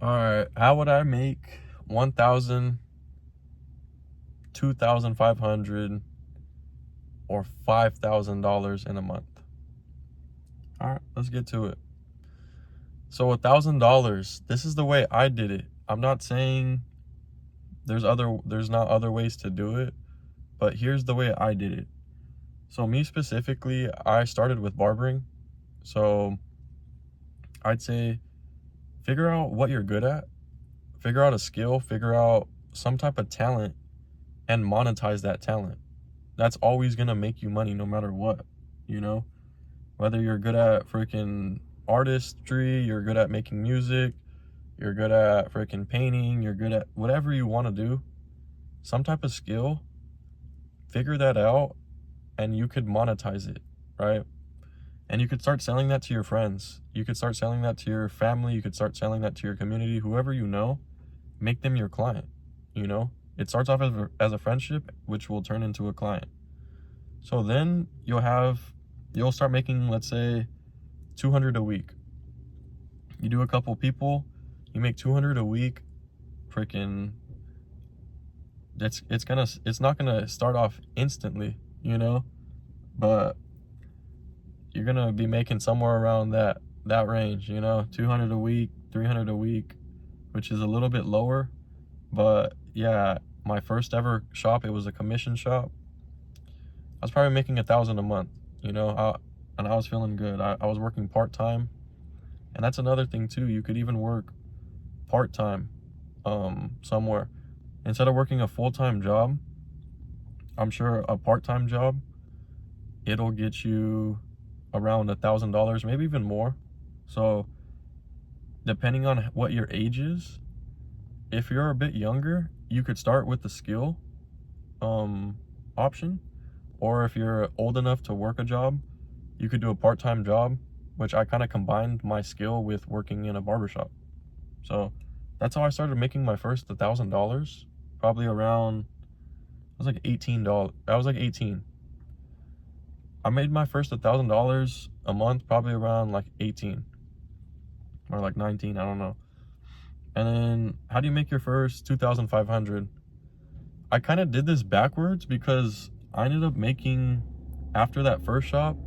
All right, how would I make 1,000, 2,500, or $5,000 in a month? All right, let's get to it. So $1,000, this is the way I did it. I'm not saying there's not other ways to do it, but here's the way I did it. So me specifically, I started with barbering. So I'd say figure out what you're good at, figure out a skill, figure out some type of talent, and monetize that talent. That's always gonna make you money no matter what, you know? Whether you're good at freaking artistry, you're good at making music, you're good at freaking painting, you're good at whatever you want to do, some type of skill, figure that out and you could monetize it, right? And you could start selling that to your friends. You could start selling that to your family. You could start selling that to your community, whoever you know, make them your client, you know? It starts off as a friendship, which will turn into a client. So then you'll start making, let's say, 200 a week. You do a couple people, you make 200 a week. Freaking, it's not gonna start off instantly, you know, but you're gonna be making somewhere around that range, you know, 200 a week, 300 a week, which is a little bit lower. But yeah, my first ever shop, it was a commission shop. I was probably making 1,000 a month, you know, and I was feeling good. I was working part-time, and that's another thing too. You could even work part-time somewhere. Instead of working a full-time job, I'm sure a part-time job, it'll get you around $1,000, maybe even more. So depending on what your age is, if you're a bit younger, you could start with the skill option. Or if you're old enough to work a job, you could do a part-time job, which I kind of combined my skill with working in a barbershop. So that's how I started making my first $1,000, probably around, I was like $18. I was like 18. I made my first $1,000 a month, probably around like 18 or like 19, I don't know. And then how do you make your first 2,500? I kind of did this backwards because I ended up making, after that first shop,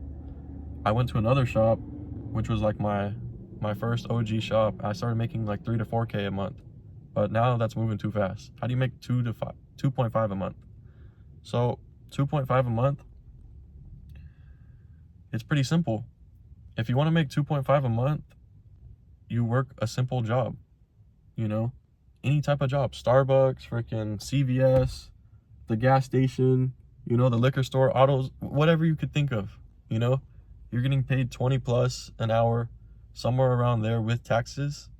I went to another shop, which was like my first OG shop. I started making like 3 to 4K a month, but now that's moving too fast. How do you make 2.5 a month? So 2.5 a month, it's pretty simple. If you want to make 2.5 a month, you work a simple job, you know, any type of job, Starbucks, freaking CVS, the gas station, you know, the liquor store, autos, whatever you could think of, you know, you're getting paid 20 plus an hour, somewhere around there with taxes.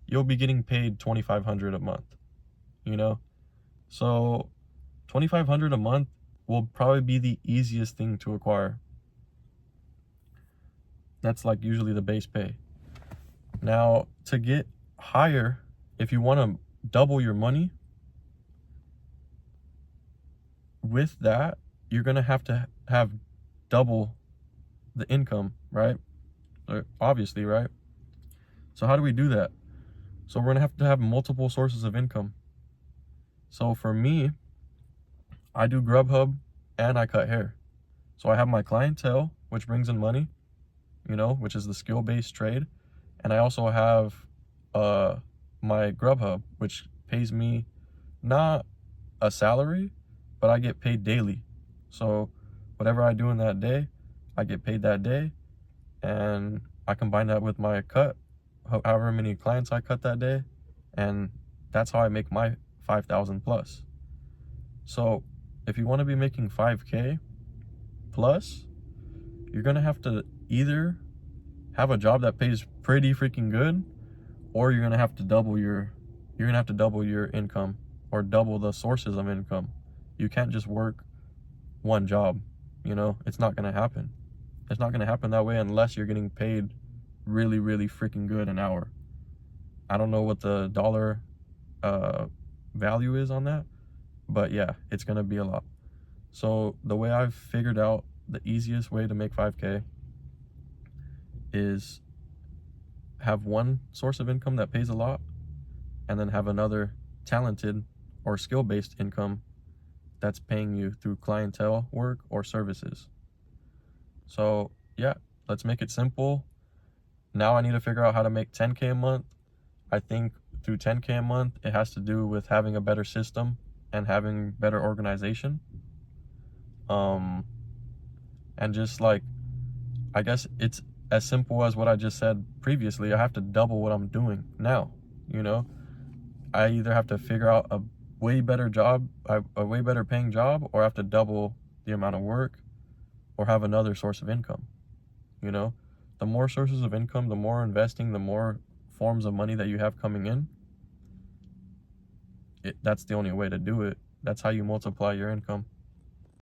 You'll be getting paid 2,500 a month, you know? So 2,500 a month will probably be the easiest thing to acquire. That's like usually the base pay. Now, to get higher, if you want to double your money, with that, you're going to have double the income, right? Obviously, right? So how do we do that? So we're going to have multiple sources of income. So for me, I do Grubhub and I cut hair. So I have my clientele, which brings in money, you know, which is the skill-based trade. And I also have my Grubhub, which pays me not a salary, but I get paid daily. So whatever I do in that day, I get paid that day, and I combine that with my cut, however many clients I cut that day, and that's how I make my 5,000 plus. So if you want to be making 5K plus, you're gonna have to either have a job that pays pretty freaking good, or you're gonna have to double your income, or double the sources of income. You can't just work one job, you know, it's not gonna happen. It's not gonna happen that way unless you're getting paid really, really freaking good an hour. I don't know what the dollar value is on that, but yeah, it's gonna be a lot. So the way I've figured out the easiest way to make 5K is have one source of income that pays a lot, and then have another talented or skill-based income that's paying you through clientele work or services. So yeah, let's make it simple. Now I need to figure out how to make 10K a month. I think through 10K a month, it has to do with having a better system and having better organization. And just like, I guess it's as simple as what I just said previously. I have to double what I'm doing now, you know? I either have to figure out a way better job, a way better paying job, or I have to double the amount of work or have another source of income, you know? The more sources of income, the more investing, the more forms of money that you have coming in, that's the only way to do it. That's how you multiply your income.